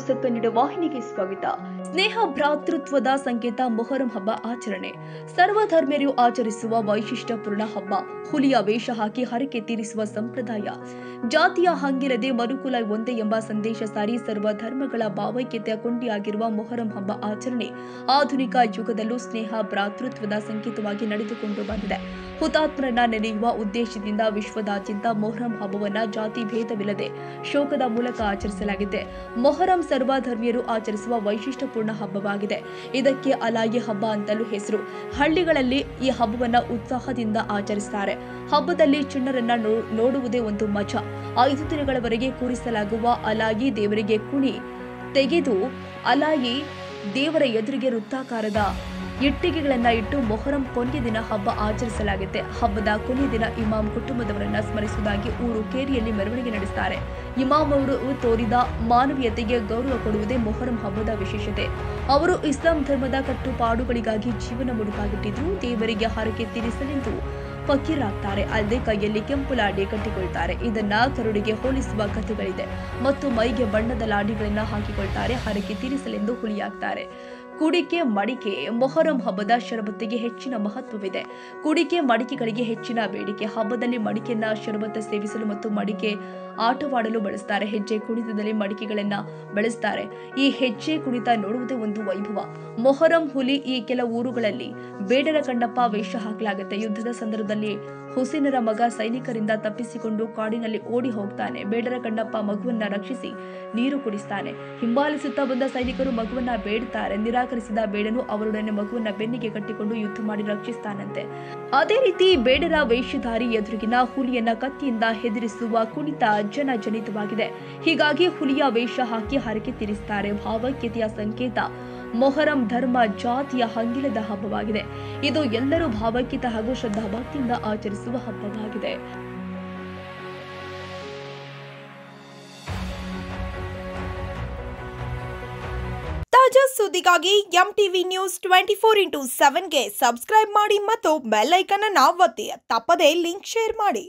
News Kannada ವಾಹಿನಿಗೆ ಸ್ವಾಗತ. ಸ್ನೇಹ ಭ್ರಾತೃತ್ವದ ಸಂಕೇತ ಮೊಹರಂ ಹಬ್ಬ ಆಚರಣೆ. ಸರ್ವಧರ್ಮೀಯರು ಆಚರಿಸುವ ವೈಶಿಷ್ಟ್ಯಪೂರ್ಣ ಹಬ್ಬ. ಹುಲಿಯ ವೇಷ ಹಾಕಿ ಹರಕೆ ತೀರಿಸುವ ಸಂಪ್ರದಾಯ. ಜಾತಿಯ ಹಂಗಿರದೆ ಮನುಕುಲ ಒಂದೇ ಎಂಬ ಸಂದೇಶ ಸಾರಿ ಸರ್ವಧರ್ಮಗಳ ಭಾವೈಕ್ಯತೆಯ ಕೊಂಡಿಯಾಗಿರುವ ಮೊಹರಂ ಹಬ್ಬ ಆಚರಣೆ ಆಧುನಿಕ ಯುಗದಲ್ಲೂ ಸ್ನೇಹ ಭ್ರಾತೃತ್ವದ ಸಂಕೇತವಾಗಿ ನಡೆದುಕೊಂಡು ಬಂದಿದೆ. ಹುತಾತ್ಮರನ್ನ ನೆನೆಯುವ ಉದ್ದೇಶದಿಂದ ವಿಶ್ವದಾದ್ಯಂತ ಮೊಹರಂ ಹಬ್ಬವನ್ನ ಜಾತಿ ಭೇದವಿಲ್ಲದೆ ಶೋಕದ ಮೂಲಕ ಆಚರಿಸಲಾಗಿದೆ. ಮೊಹರಂ ಸರ್ವಧರ್ಮೀಯರು ಆಚರಿಸುವ ವೈಶಿಷ್ಟ್ಯಪೂರ್ಣ ಹಬ್ಬವಾಗಿದೆ. ಇದಕ್ಕೆ ಅಲಾಯಿ ಹಬ್ಬ ಅಂತಲೂ ಹೆಸರು. ಹಳ್ಳಿಗಳಲ್ಲಿ ಈ ಹಬ್ಬವನ್ನ ಉತ್ಸಾಹದಿಂದ ಆಚರಿಸುತ್ತಾರೆ. ಹಬ್ಬದಲ್ಲಿ ಚಿಣ್ಣರನ್ನ ನೋಡುವುದೇ ಒಂದು ಮಜಾ. 5 ದಿನಗಳವರೆಗೆ ಕೂರಿಸಲಾಗುವ ಅಲಾಯಿ ದೇವರಿಗೆ ಕುಣಿ ತೆಗೆದು ಅಲಾಯಿ ದೇವರ ಎದುರಿಗೆ ವೃತ್ತಾಕಾರದ ಇಟ್ಟಿಗೆಗಳನ್ನ ಇಟ್ಟು ಮೊಹರಂ ಕೊನೆಯ ದಿನ ಹಬ್ಬ ಆಚರಿಸಲಾಗುತ್ತೆ. ಹಬ್ಬದ ಕೊನೆಯ ದಿನ ಇಮಾಮ್ ಕುಟುಂಬದವರನ್ನ ಸ್ಮರಿಸುವುದಾಗಿ ಊರು ಕೇರಿಯಲ್ಲಿ ಮೆರವಣಿಗೆ ನಡೆಸುತ್ತಾರೆ. ಇಮಾಮ್ ಅವರು ತೋರಿದ ಮಾನವೀಯತೆಗೆ ಗೌರವ ಕೊಡುವುದೇ ಮೊಹರಂ ಹಬ್ಬದ ವಿಶೇಷತೆ. ಅವರು ಇಸ್ಲಾಂ ಧರ್ಮದ ಕಟ್ಟುಪಾಡುಗಳಿಗಾಗಿ ಜೀವನ ಮುಡುಪಾಗಿಟ್ಟಿದ್ರು. ದೇವರಿಗೆ ಹರಕೆ ತೀರಿಸಲೆಂದು ಫಕೀರಾಗ್ತಾರೆ. ಅಲ್ಲದೆ ಕೈಯಲ್ಲಿ ಕೆಂಪು ಲಾಡಿ ಕಟ್ಟಿಕೊಳ್ತಾರೆ. ಇದನ್ನ ಕರುಡಿಗೆ ಹೋಲಿಸುವ ಕಥೆಗಳಿದೆ. ಮತ್ತು ಮೈಗೆ ಬಣ್ಣದ ಲಾಡಿಗಳನ್ನ ಹಾಕಿಕೊಳ್ತಾರೆ. ಹರಕೆ ತೀರಿಸಲೆಂದು ಹುಲಿಯಾಗ್ತಾರೆ. ಕುಡಿಕೆ ಮಡಿಕೆ. ಮೊಹರಂ ಹಬ್ಬದ ಶರಬತ್ತಿಗೆ ಹೆಚ್ಚಿನ ಮಹತ್ವವಿದೆ. ಕುಡಿಕೆ ಮಡಿಕೆಗಳಿಗೆ ಹೆಚ್ಚಿನ ಬೇಡಿಕೆ. ಹಬ್ಬದಲ್ಲಿ ಮಡಿಕೆಯನ್ನ ಶರಬತ್ತು ಸೇವಿಸಲು ಮತ್ತು ಮಡಿಕೆ ಆಟವಾಡಲು ಬಳಸ್ತಾರೆ. ಹೆಜ್ಜೆ ಕುಣಿತದಲ್ಲಿ ಮಡಿಕೆಗಳನ್ನ ಬಳಸ್ತಾರೆ. ಈ ಹೆಜ್ಜೆ ಕುಣಿತ ನೋಡುವುದೇ ಒಂದು ವೈಭವ. ಮೊಹರಂ ಹುಲಿ. ಈ ಕೆಲ ಊರುಗಳಲ್ಲಿ ಬೇಡರ ಕಣ್ಣಪ್ಪ ವೇಷ ಹಾಕಲಾಗುತ್ತೆ. ಯುದ್ಧದ ಸಂದರ್ಭದಲ್ಲಿ ಹುಸೇನರ ಮಗ ಸೈನಿಕರಿಂದ ತಪ್ಪಿಸಿಕೊಂಡು ಕಾಡಿನಲ್ಲಿ ಓಡಿ ಹೋಗ್ತಾನೆ. ಬೇಡರ ಕಣ್ಣಪ್ಪ ಮಗುವನ್ನ ರಕ್ಷಿಸಿ ನೀರು ಕುಡಿಸ್ತಾನೆ. ಹಿಂಬಾಲಿಸುತ್ತಾ ಬಂದ ಸೈನಿಕರು ಮಗುವನ್ನ ಬೇಡ್ತಾರೆ. ನಿರಾಕರಿಸಿದ ಬೇಡನು ಅವರೊಡನೆ ಮಗುವನ್ನ ಬೆನ್ನಿಗೆ ಕಟ್ಟಿಕೊಂಡು ಯುದ್ಧ ಮಾಡಿ ರಕ್ಷಿಸ್ತಾನಂತೆ. ಅದೇ ರೀತಿ ಬೇಡರ ವೇಷಧಾರಿ ಎದುರಿಗಿನ ಹುಲಿಯನ್ನ ಕತ್ತಿಯಿಂದ ಹೆದರಿಸುವ ಕುಣಿತ ಜನಜನಿತವಾಗಿದೆ. ಹೀಗಾಗಿ ಹುಲಿಯ ವೇಷ ಹಾಕಿ ಹರಕೆ ತೀರಿಸುತ್ತಾರೆ. ಭಾವೈಕ್ಯತೆಯ ಸಂಕೇತ. ಮೊಹರಂ ಧರ್ಮ ಜಾತಿಯ ಹಂಗಿಲ್ಲದ ಹಬ್ಬವಾಗಿದೆ. ಇದು ಎಲ್ಲರೂ ಭಾವೈಕ್ಯತೆ ಹಾಗೂ ಶ್ರದ್ಧಾಭಕ್ತಿಯಿಂದ ಆಚರಿಸುವ ಹಬ್ಬವಾಗಿದೆ. ತಾಜಾ ಸುದ್ದಿಗಾಗಿ ಎಂಟಿವಿ ನ್ಯೂಸ್ 24x7ಗೆ ಸಬ್ಸ್ಕ್ರೈಬ್ ಮಾಡಿ ಮತ್ತು ಬೆಲ್ ಐಕಾನ್ ಅನ್ನು ಒತ್ತಿ. ತಪ್ಪದೇ ಲಿಂಕ್ ಶೇರ್ ಮಾಡಿ.